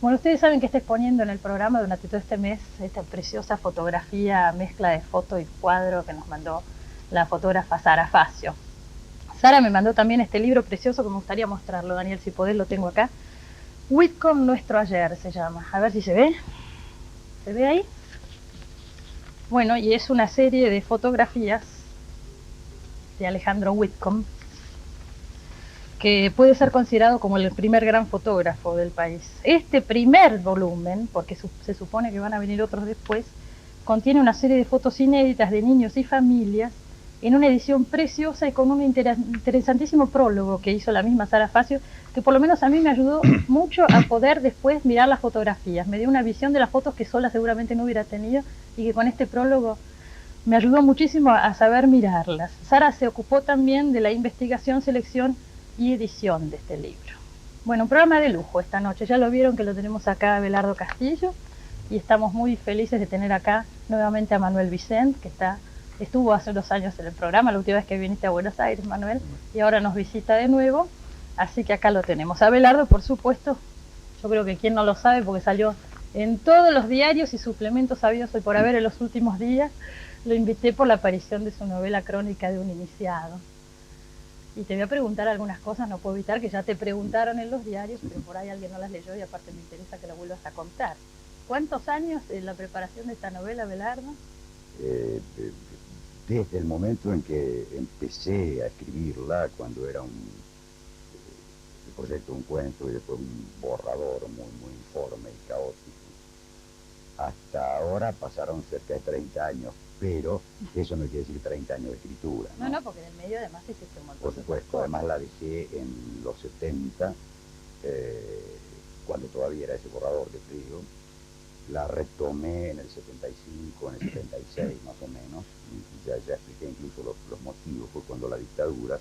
Bueno, ustedes saben que está exponiendo en el programa durante todo este mes esta preciosa fotografía, mezcla de foto y cuadro que nos mandó la fotógrafa Sara Facio. Sara me mandó también este libro precioso que me gustaría mostrarlo, Daniel, si podés, lo tengo acá. Whitcomb, nuestro ayer se llama. A ver si se ve. ¿Se ve ahí? Bueno, y es una serie de fotografías de Alejandro Whitcomb, que puede ser considerado como el primer gran fotógrafo del país. Este primer volumen, porque se supone que van a venir otros después, contiene una serie de fotos inéditas de niños y familias en una edición preciosa y con un interesantísimo prólogo que hizo la misma Sara Facio, que por lo menos a mí me ayudó mucho a poder después mirar las fotografías. Me dio una visión de las fotos que sola seguramente no hubiera tenido y que con este prólogo me ayudó muchísimo a saber mirarlas. Sara se ocupó también de la investigación, selección y edición de este libro. Bueno, un programa de lujo esta noche. Ya lo vieron que lo tenemos acá a Belardo Castillo y estamos muy felices de tener acá nuevamente a Manuel Vicent, que estuvo hace unos años en el programa, la última vez que viniste a Buenos Aires, Manuel, y ahora nos visita de nuevo. Así que acá lo tenemos. A Belardo, por supuesto, yo creo que quien no lo sabe porque salió en todos los diarios y suplementos habidos hoy por haber en los últimos días. Lo invité por la aparición de su novela Crónica de un iniciado. Y te voy a preguntar algunas cosas, no puedo evitar que ya te preguntaron en los diarios, pero por ahí alguien no las leyó y aparte me interesa que lo vuelvas a contar. ¿Cuántos años en la preparación de esta novela, Belardo? Eh, Desde el momento en que empecé a escribirla, cuando era el proyecto un cuento y después un borrador muy informe y caótico, hasta ahora pasaron cerca de 30 años, pero eso no quiere decir 30 años de escritura, ¿no? No, porque en el medio además hiciste un montón. Por supuesto, además la dejé en los 70, cuando todavía era ese borrador de frío. La retomé en el 75, en el 76 más o menos. Ya expliqué incluso los motivos. Fue cuando la dictadura...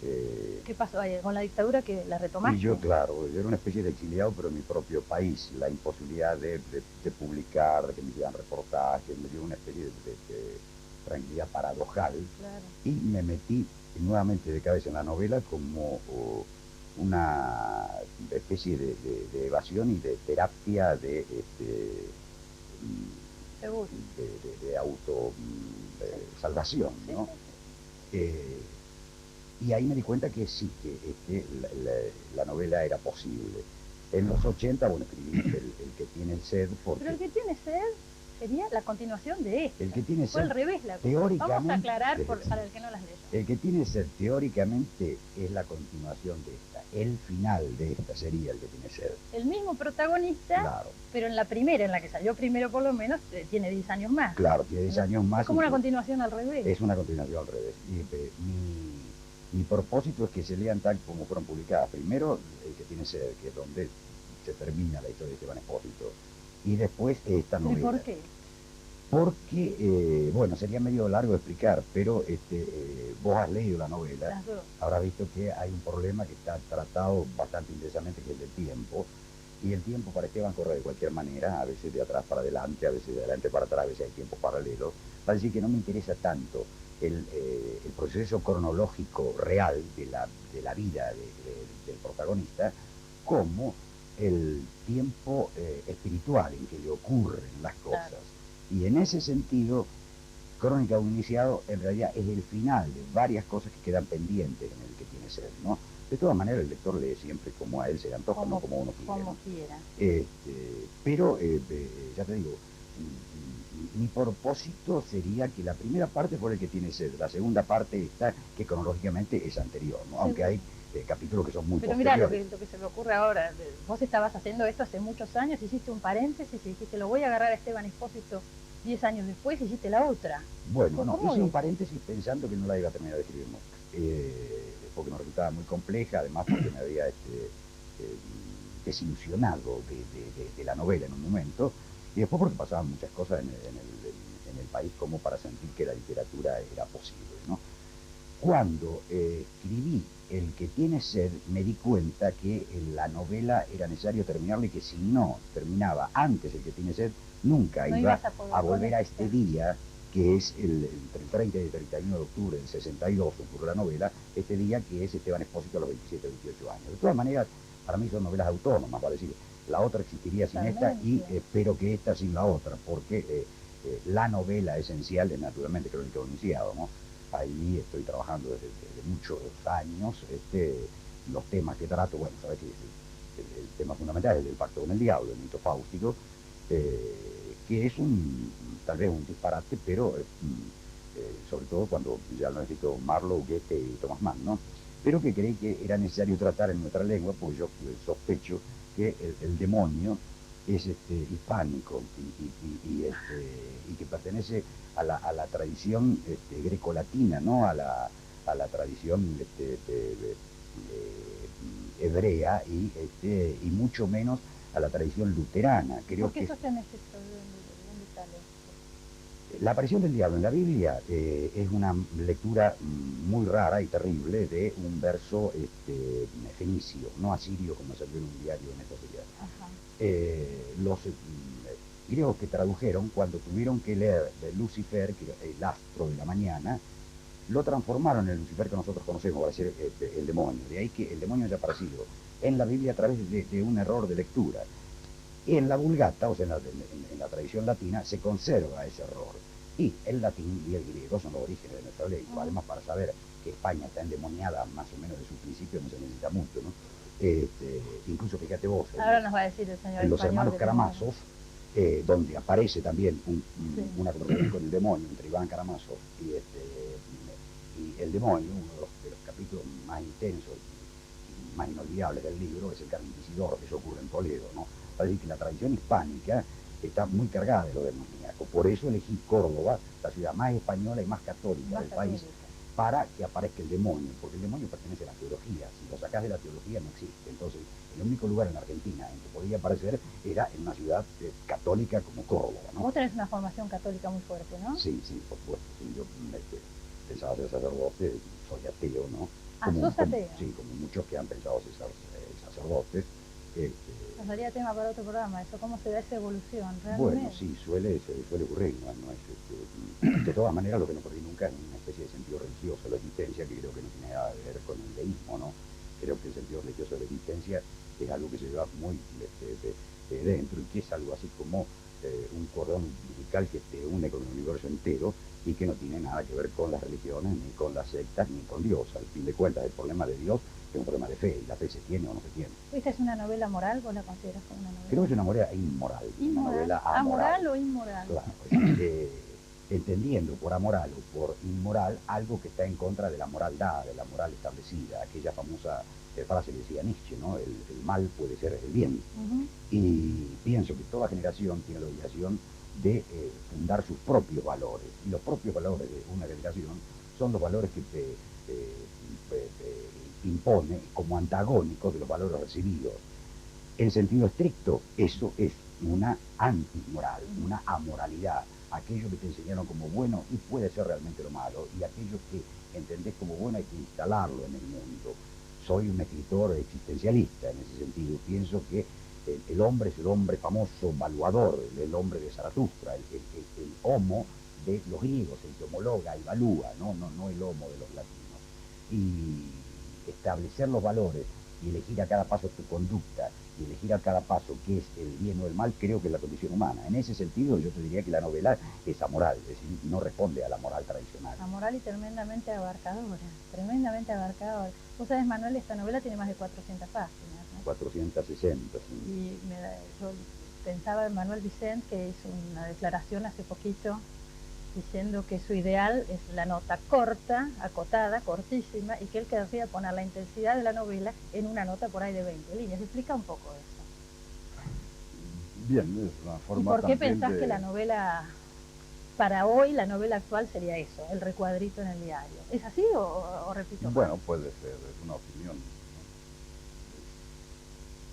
¿Qué pasó ahí con la dictadura, que la retomaste? Y yo, claro, yo era una especie de exiliado, pero en mi propio país. La imposibilidad de publicar, de que me hicieran reportajes, me dio una especie de tranquilidad paradojal. Claro. Y me metí nuevamente de cabeza en la novela como una especie de evasión y de terapia de auto salvación, ¿no? Y ahí me di cuenta que sí, que la novela era posible. En los 80, bueno, escribí el que tiene sed, porque... Pero el que tiene sed sería la continuación de este. El que tiene Fue sed, al revés la cosa. teóricamente... Vamos a aclarar para el que no las leyó. El que tiene sed, teóricamente, es la continuación de esta. El final de esta sería el que tiene sed. El mismo protagonista, claro, pero en la primera, en la que salió primero por lo menos, tiene 10 años más. Claro, tiene 10 años más. Es como una continuación al revés. Es una continuación al revés. Mi propósito es que se lean tal como fueron publicadas. Primero, el que tiene sed, que es donde se termina la historia de Esteban Expósito. Y después esta novela. ¿Y por qué? Porque, bueno, sería medio largo de explicar, pero vos has leído la novela, habrás visto que hay un problema que está tratado bastante intensamente, que es el tiempo, y el tiempo para Esteban corre de cualquier manera, a veces de atrás para adelante, a veces de adelante para atrás, a veces hay tiempos paralelos, para decir que no me interesa tanto el proceso cronológico real de la vida del protagonista, como el tiempo espiritual en que le ocurren las cosas. Claro. Y en ese sentido, Crónica de un iniciado en realidad es el final de varias cosas que quedan pendientes en el que tiene sed, ¿no? De todas maneras, el lector lee siempre como a él se le antoja, no como uno quiere. Como quiera. Pero, ya te digo, mi propósito sería que la primera parte fuera el que tiene sed, la segunda parte está, que cronológicamente es anterior, ¿no? Sí. Aunque hay capítulos que son muy posteriores. Pero mira lo que se me ocurre ahora, vos estabas haciendo esto hace muchos años, hiciste un paréntesis y dijiste, lo voy a agarrar a Esteban Expósito 10 años después, hiciste la otra. Bueno, no, hice un paréntesis pensando que no la iba a terminar de escribir nunca, porque me resultaba muy compleja, además porque me había desilusionado de la novela en un momento, y después porque pasaban muchas cosas en el país como para sentir que la literatura era posible, ¿no? Cuando escribí El que tiene sed, me di cuenta que la novela era necesario terminarla y que si no terminaba antes El que tiene sed, nunca iba a volver a este día, que es entre el 30 y el 31 de octubre del 62, ocurre la novela, este día que es Esteban Expósito a los 27 o 28 años. De todas maneras, para mí son novelas autónomas, vale decir, la otra existiría sin esta y espero que esta sin la otra, porque la novela esencial es naturalmente Crónica de un Iniciado, ¿no? Ahí estoy trabajando desde muchos años, los temas que trato, bueno, sabes que el tema fundamental es el del pacto con el diablo, el mito fáustico, que es tal vez un disparate, pero sobre todo cuando ya lo han escrito Marlowe, Goethe y Thomas Mann, ¿no? Pero que creí que era necesario tratar en nuestra lengua, porque yo sospecho que el demonio es hispánico y que pertenece a la tradición grecolatina, ¿no? A la tradición hebrea y mucho menos a la tradición luterana. Creo ¿Por qué que sostenes esto? ¿De dónde sale? La aparición del diablo en la Biblia es una lectura muy rara y terrible de un verso fenicio, no asirio como salió en un diario en estos días. Los griegos que tradujeron, cuando tuvieron que leer de Lucifer, que es el astro de la mañana, lo transformaron en el Lucifer que nosotros conocemos, para ser el demonio. De ahí que el demonio haya aparecido en la Biblia a través de un error de lectura. En la Vulgata, o sea, en la tradición latina, se conserva ese error. Y el latín y el griego son los orígenes de nuestra lengua. Además, para saber que España está endemoniada más o menos de su principio, no se necesita mucho, ¿no? Incluso, fíjate vos, ahora nos va a decir el señor en los hermanos Karamazov, donde aparece también una conversación con el demonio entre Iván Karamazov y el demonio, uno de los capítulos más intensos y más inolvidables del libro, es el Carmen Inquisidor, que eso ocurre en Toledo, ¿no? Es decir, que la tradición hispánica está muy cargada de lo demoníaco. Por eso elegí Córdoba, la ciudad más española y más católica del país, para que aparezca el demonio, porque el demonio pertenece a la teología. Si lo sacás de la teología no existe. Entonces, el único lugar en Argentina en que podía aparecer era en una ciudad católica como Córdoba, ¿no? Vos tenés una formación católica muy fuerte, ¿no? Sí, por supuesto. Sí, yo pensaba ser sacerdote, soy ateo, ¿no? ¿Sos ateo? Sí, como muchos que han pensado ser sacerdotes. Nos daría tema para otro programa, eso, cómo se da esa evolución, realmente. Bueno, sí, suele ocurrir, ¿no? De todas maneras, lo que no perdí nunca es una especie de sentido religioso de la existencia, que creo que no tiene nada que ver con el deísmo, ¿no? Creo que el sentido religioso de la existencia es algo que se lleva muy dentro y que es algo así como un cordón umbilical que te une con el universo entero y que no tiene nada que ver con las religiones, ni con las sectas, ni con Dios. Al fin de cuentas, el problema de Dios es un problema de fe, y la fe se tiene o no se tiene. ¿Esta es una novela moral? ¿Vos la consideras como una novela? Creo que es una novela inmoral. Una novela amoral. ¿Amoral o inmoral? Claro, entendiendo por amoral o por inmoral algo que está en contra de la moraldad, de la moral establecida, aquella famosa frase que decía Nietzsche, ¿no? El mal puede ser el bien. Y pienso que toda generación tiene la obligación de fundar sus propios valores. Y los propios valores de una generación son los valores que te impone como antagónicos de los valores recibidos. En sentido estricto, eso es una antimoral, una amoralidad. Aquello que te enseñaron como bueno y puede ser realmente lo malo, y aquello que entendés como bueno hay que instalarlo en el mundo. Soy un escritor existencialista en ese sentido. Pienso que el hombre es el hombre famoso, valuador, el hombre de Zaratustra, el homo de los griegos, el que homologa, evalúa, no el homo de los latinos. Y establecer los valores y elegir a cada paso tu conducta y elegir a cada paso qué es el bien o el mal, creo que es la condición humana. En ese sentido yo te diría que la novela es amoral, es decir, no responde a la moral tradicional. Amoral y tremendamente abarcadora, tremendamente abarcadora. Vos sabés, Manuel, esta novela tiene más de 400 páginas, ¿no? 460, sí. Y yo pensaba en Manuel Vicent, que hizo una declaración hace poquito diciendo que su ideal es la nota corta, acotada, cortísima, y que él querría poner la intensidad de la novela en una nota por ahí de 20 líneas. Explica un poco eso. Bien, es una forma. ¿Y por qué pensás que la novela, para hoy, la novela actual sería eso, el recuadrito en el diario? ¿Es así o repito? Bueno, puede ser, es una opinión.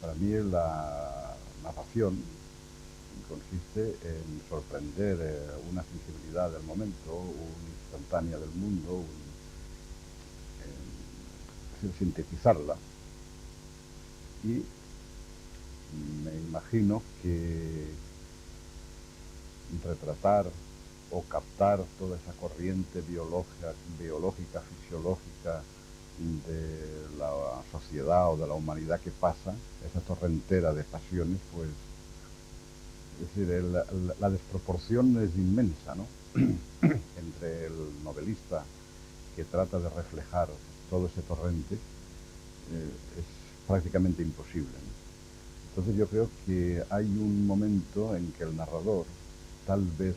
Para mí la narración consiste en sorprender una sensibilidad del momento, una instantánea del mundo, sintetizarla. Y me imagino que retratar o captar toda esa corriente biológica, fisiológica de la sociedad o de la humanidad que pasa, esa torrentera de pasiones, pues, es decir, la desproporción es inmensa, ¿no? Entre el novelista que trata de reflejar todo ese torrente, es prácticamente imposible, ¿no? Entonces yo creo que hay un momento en que el narrador tal vez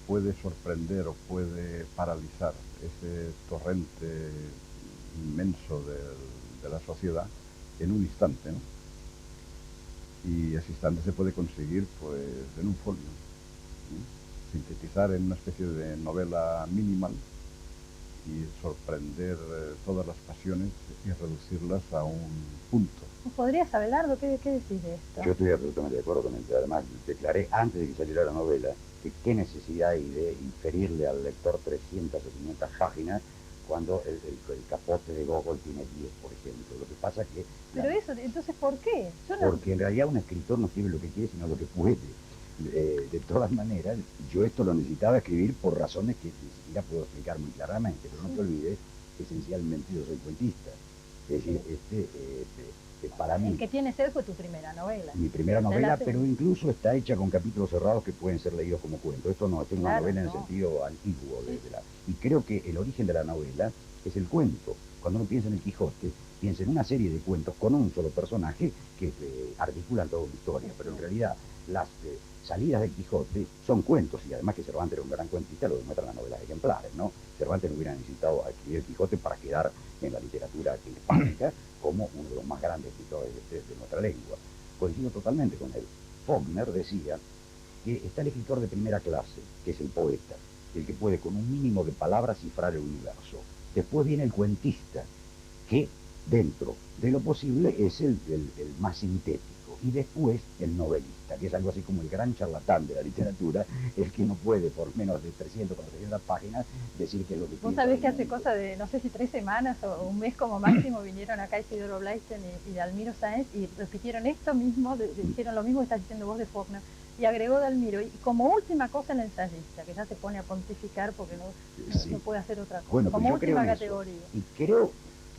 puede sorprender o puede paralizar ese torrente inmenso de la sociedad en un instante, ¿no? Y ese instante se puede conseguir pues en un folio, ¿no? Sintetizar en una especie de novela minimal y sorprender todas las pasiones y reducirlas a un punto. ¿Podrías, Abelardo, qué decís de esto? Yo estoy absolutamente de acuerdo con él. Además, declaré antes de que saliera la novela que qué necesidad hay de inferirle al lector 300 o 500 páginas cuando el capote de Gogol tiene 10, por ejemplo. Lo que pasa es que... Pero eso, entonces, ¿por qué? Porque en realidad un escritor no escribe lo que quiere, sino lo que puede. De todas maneras, yo esto lo necesitaba escribir por razones que ni siquiera puedo explicar muy claramente, pero no te olvides que esencialmente yo soy cuentista. Es decir, para mí... El que tiene sed fue tu primera novela. Mi primera novela, pero incluso está hecha con capítulos cerrados que pueden ser leídos como cuento. Esto no, es una novela en el sentido antiguo. Y creo que el origen de la novela es el cuento. Cuando uno piensa en el Quijote, piensa en una serie de cuentos con un solo personaje que articulan toda una historia, pero en realidad las salidas del Quijote son cuentos, y además que Cervantes era un gran cuentista, lo demuestran las novelas ejemplares, ¿no? Cervantes no hubiera necesitado escribir el Quijote para quedar en la literatura hispánica como uno de los más grandes escritores de nuestra lengua. Coincido totalmente con él. Faulkner decía que está el escritor de primera clase, que es el poeta, el que puede con un mínimo de palabras cifrar el universo. Después viene el cuentista, que dentro de lo posible es el más sintético. Y después el novelista, que es algo así como el gran charlatán de la literatura, el que no puede por menos de 300 o 400 páginas decir que es lo que piensa. Vos sabés que hace cosa de, no sé si 3 semanas o un mes como máximo, vinieron acá Isidoro Blaisten y Dalmiro Sáenz y repitieron esto mismo, dijeron lo mismo que estás diciendo vos de Faulkner. Y agregó Dalmiro, y como última cosa el ensayista, que ya se pone a pontificar porque no puede hacer otra cosa. Bueno, como última categoría. Y creo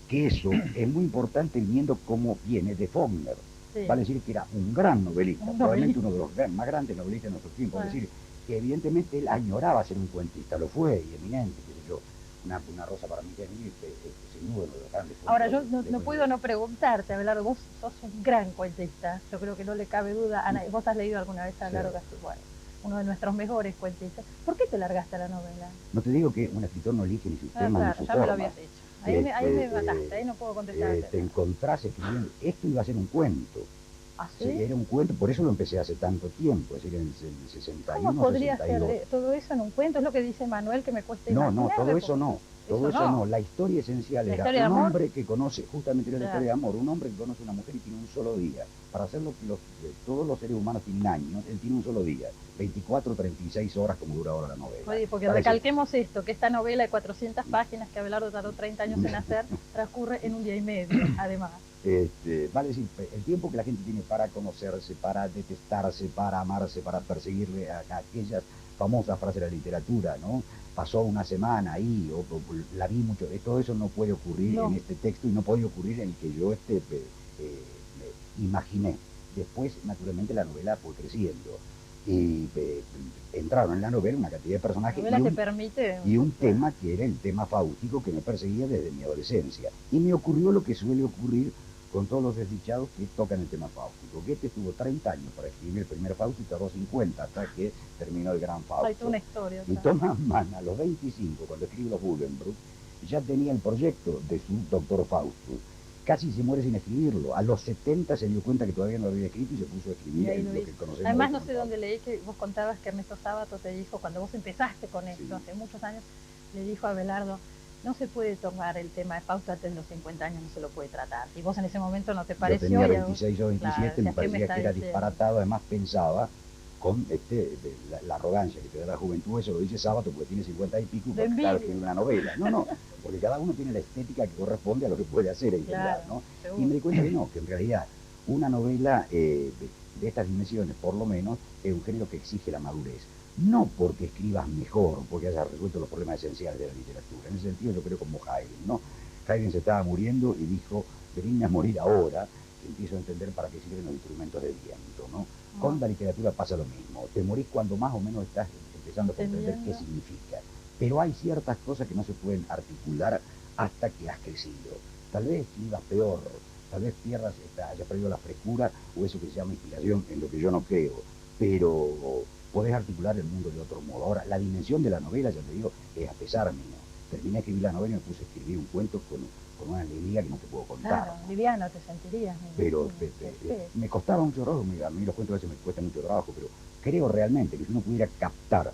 que eso es muy importante viendo cómo viene de Faulkner. Sí. Vale decir que era un gran novelista, probablemente uno de los más grandes novelistas de nuestro tiempo. Es decir, que evidentemente él añoraba ser un cuentista, lo fue, y eminente, qué sé yo. Una rosa para mí que es sin duda uno de los grandes. Ahora, yo no puedo no preguntarte, Abelardo, vos sos un gran cuentista, yo creo que no le cabe duda. Ana, vos has leído alguna vez a Abelardo Castillo, bueno, uno de nuestros mejores cuentistas. ¿Por qué te largaste a la novela? No te digo que un escritor no elige ni sus temas claro, ni su ya forma. Me lo habías dicho. Ahí me mataste, ahí no puedo contestarte. Te encontrás escribiendo, esto iba a ser un cuento. ¿Ah, sí? Era un cuento, por eso lo empecé hace tanto tiempo, es decir, en el 61, ¿Cómo podría 62. ser todo eso en un cuento? Es lo que dice Manuel, que me cuesta imaginar. No, todo eso no. Todo eso no. La historia esencial era un hombre que conoce, justamente la historia de amor, un hombre que conoce a una mujer y tiene un solo día. Para hacer lo que todos los seres humanos tienen años, él tiene un solo día. 24, 36 horas como dura ahora la novela. Oye, porque recalquemos esto, que esta novela de 400 páginas que Abelardo tardó 30 años en hacer, transcurre en un día y medio, además. Vale decir, el tiempo que la gente tiene para conocerse, para detestarse, para amarse, para perseguirle a aquellas famosas frases de la literatura, ¿no? Pasó una semana ahí, o la vi mucho, todo eso no puede ocurrir en este texto y no puede ocurrir en el que yo imaginé. Después, naturalmente, la novela fue creciendo y entraron en la novela una cantidad de personajes y un tema que era el tema fáustico que me perseguía desde mi adolescencia. Y me ocurrió lo que suele ocurrir con todos los desdichados que tocan el tema fáustico. Goethe estuvo 30 años para escribir el primer Fausto y tardó 50 hasta que terminó el gran Fausto. Una historia, y Thomas Mann, a los 25, cuando escribió los Buddenbrook, ya tenía el proyecto de su Doctor Fausto. Casi se muere sin escribirlo. A los 70 se dio cuenta que todavía no lo había escrito y se puso a escribir lo que conocemos. Además, no sé dónde leí que vos contabas que Ernesto Sábato te dijo, cuando vos empezaste con esto, hace muchos años, le dijo a Abelardo, no se puede tomar el tema de Fausto antes de los 50 años, no se lo puede tratar. Y vos en ese momento no te pareció. Yo tenía 26 o 27, me parecía que era disparatado, además pensaba con la arrogancia que te da la juventud, eso lo dice Sábato porque tiene 50 y pico, porque claro, escribe una novela. No, porque cada uno tiene la estética que corresponde a lo que puede hacer en general, ¿no? Seguro. Y me di cuenta que no, que en realidad una novela de estas dimensiones, por lo menos, es un género que exige la madurez. No porque escribas mejor, porque hayas resuelto los problemas esenciales de la literatura. En ese sentido yo creo como Haydn, ¿no? Haydn se estaba muriendo y dijo, venidme a morir ahora, empiezo a entender para qué sirven los instrumentos de viento, ¿no? Con la literatura pasa lo mismo, te morís cuando más o menos estás empezando a comprender qué significa, pero hay ciertas cosas que no se pueden articular hasta que has crecido. Tal vez escribas peor, tal vez hayas perdido la frescura o eso que se llama inspiración, en lo que yo no creo, pero podés articular el mundo de otro modo. Ahora, la dimensión de la novela, ya te digo, es a pesar mío. Terminé de escribir la novela y me puse a escribir un cuento con una alegría que no te puedo contar. Claro, liviano te sentirías. Pero me costaba mucho trabajo, a mí los cuentos a veces me cuestan mucho trabajo, pero creo realmente que si uno pudiera captar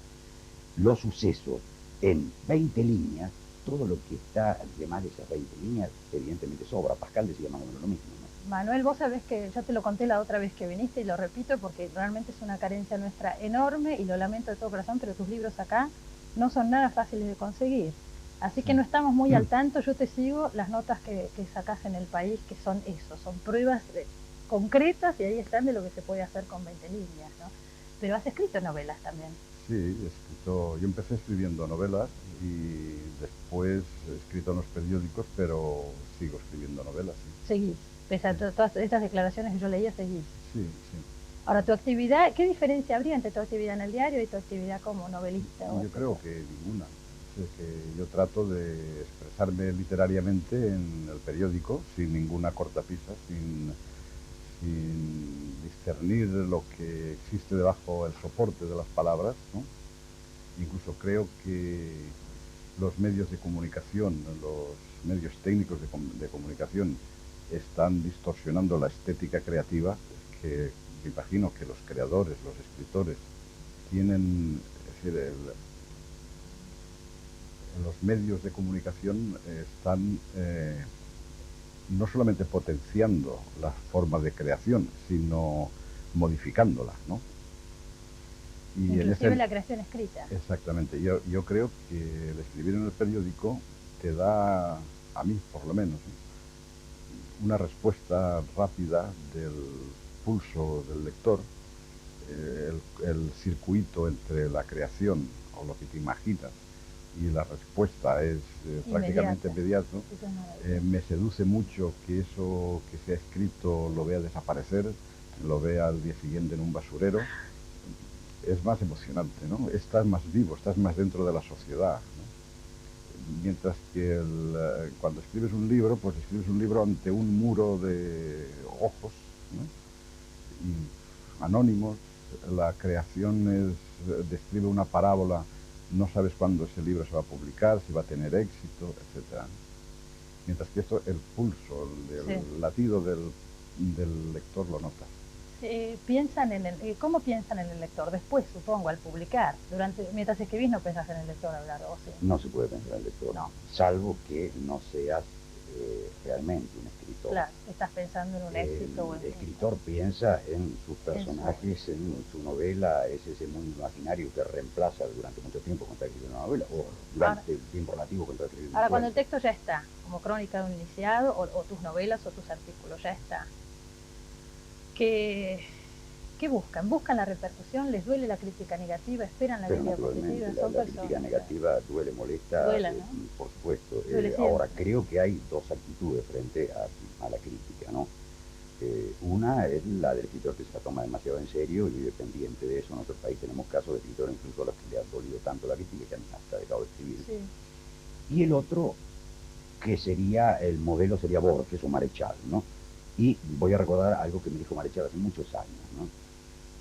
los sucesos en 20 líneas, todo lo que está de más de esas 20 líneas, evidentemente sobra. Pascal decía más o menos lo mismo, ¿no? Manuel, vos sabés que ya te lo conté la otra vez que viniste y lo repito porque realmente es una carencia nuestra enorme y lo lamento de todo corazón, pero tus libros acá no son nada fáciles de conseguir. Así que no estamos muy al tanto, yo te sigo las notas que sacás en El País, que son eso, son pruebas concretas y ahí están de lo que se puede hacer con 20 líneas, ¿no? Pero has escrito novelas también. Sí, yo empecé escribiendo novelas y después he escrito en los periódicos, pero sigo escribiendo novelas, sí. Seguís, pese a todas estas declaraciones que yo leía, seguís. Sí, sí. Ahora, tu actividad, ¿qué diferencia habría entre tu actividad en el diario y tu actividad como novelista? Yo creo que ninguna. Es que yo trato de expresarme literariamente en el periódico sin ninguna cortapisa, sin discernir lo que existe debajo del soporte de las palabras, ¿no? Incluso creo que los medios de comunicación, los medios técnicos de comunicación están distorsionando la estética creativa, que me imagino que los creadores, los escritores, tienen, es decir, los medios de comunicación están no solamente potenciando las formas de creación, sino modificándolas, ¿no? Y inclusive la creación escrita. Exactamente. Yo creo que el escribir en el periódico te da, a mí por lo menos, una respuesta rápida del pulso del lector, el circuito entre la creación o lo que te imaginas y la respuesta es prácticamente inmediato. Me seduce mucho que eso que se ha escrito lo vea desaparecer, lo vea al día siguiente en un basurero. Es más emocionante, ¿no? Estás más vivo, estás más dentro de la sociedad, ¿no? Mientras que cuando escribes un libro, pues escribes un libro ante un muro de ojos, ¿no? Y anónimos. La creación describe una parábola, no sabes cuándo ese libro se va a publicar, si va a tener éxito, etc. Mientras que esto, el pulso, el latido del lector lo nota. ¿Cómo piensan en el lector? Después, supongo, al publicar. Mientras escribís no pensás en el lector hablar, ¿o sí? No se puede pensar en el lector, no. Salvo que no seas realmente un escritor. Claro, estás pensando en un éxito. El escritor piensa en sus personajes, en su novela, es ese mundo imaginario que reemplaza durante mucho tiempo cuando está escribiendo una novela, o durante el tiempo relativo cuando está escribiendo una novela. Ahora, cuando el texto ya está, como crónica de un iniciado, o tus novelas o tus artículos, ya está. ¿Qué buscan? ¿Buscan la repercusión? ¿Les duele la crítica negativa? ¿Esperan la crítica positiva? La crítica negativa duele, molesta, ¿no? Por supuesto. Ahora, creo que hay dos actitudes frente a la crítica, ¿no? Una es la del escritor que se la toma demasiado en serio y vive pendiente de eso. En otro país tenemos casos de escritores incluso a los que le ha dolido tanto la crítica que han hasta dejado de escribir. Sí. Y el otro, que sería, el modelo sería Borges o Marechal, ¿no? Y voy a recordar algo que me dijo Marechal hace muchos años, ¿no?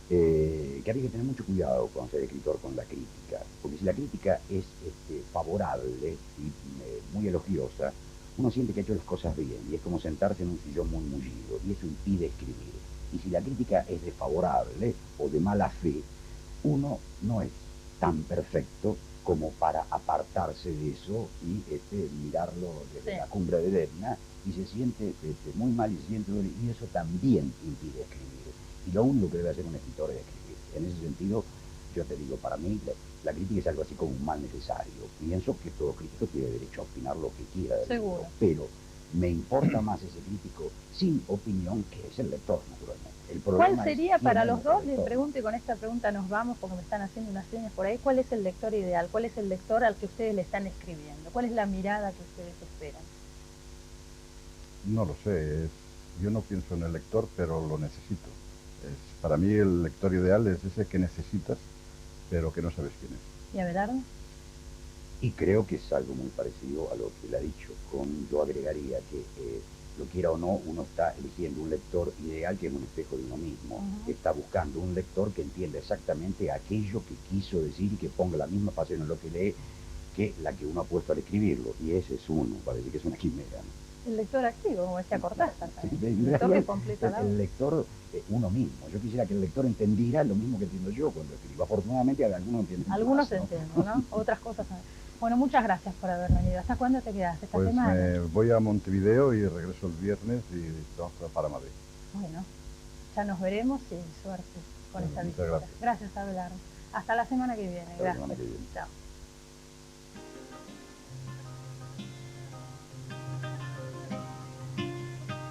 Que había que tener mucho cuidado cuando ser escritor con la crítica, porque si la crítica es favorable y muy elogiosa, uno siente que ha hecho las cosas bien, y es como sentarse en un sillón muy mullido, y eso impide escribir. Y si la crítica es desfavorable o de mala fe, uno no es tan perfecto como para apartarse de eso y mirarlo desde la cumbre de Etna, y se siente muy mal y se siente dolor, y eso también impide escribir. Y lo único que debe hacer un escritor es escribir. En ese sentido, yo te digo, para mí la crítica es algo así como un mal necesario. Pienso que todo crítico tiene derecho a opinar lo que quiera del libro, pero me importa más ese crítico sin opinión que es el lector, naturalmente. ¿Cuál sería para los dos? Les pregunto, y con esta pregunta nos vamos porque me están haciendo unas señas por ahí. ¿Cuál es el lector ideal? ¿Cuál es el lector al que ustedes le están escribiendo? ¿Cuál es la mirada que ustedes esperan? No lo sé, yo no pienso en el lector, pero lo necesito. Para mí el lector ideal es ese que necesitas, pero que no sabes quién es. ¿Y Abelardo? Y creo que es algo muy parecido a lo que él ha dicho. Yo agregaría que, lo quiera o no, uno está eligiendo un lector ideal que es un espejo de uno mismo. Que está buscando un lector que entienda exactamente aquello que quiso decir y que ponga la misma pasión en lo que lee que la que uno ha puesto al escribirlo. Y ese es uno, parece que es una quimera, ¿no? El lector activo, como decía Cortázar. Sí, El lector que completa la el lector, uno mismo. Yo quisiera que el lector entendiera lo mismo que entiendo yo cuando escribo. Afortunadamente algunos entienden. Algunos más, ¿no? entienden, ¿no? Otras cosas no. Bueno, muchas gracias por haber venido. ¿Hasta cuándo te quedas? ¿Esta Pues semana? voy a Montevideo y regreso el viernes y vamos para Madrid. Bueno, ya nos veremos y suerte con esta visita. Gracias. Gracias, Abelardo. Hasta la semana que viene. Hasta la semana que viene. Chao.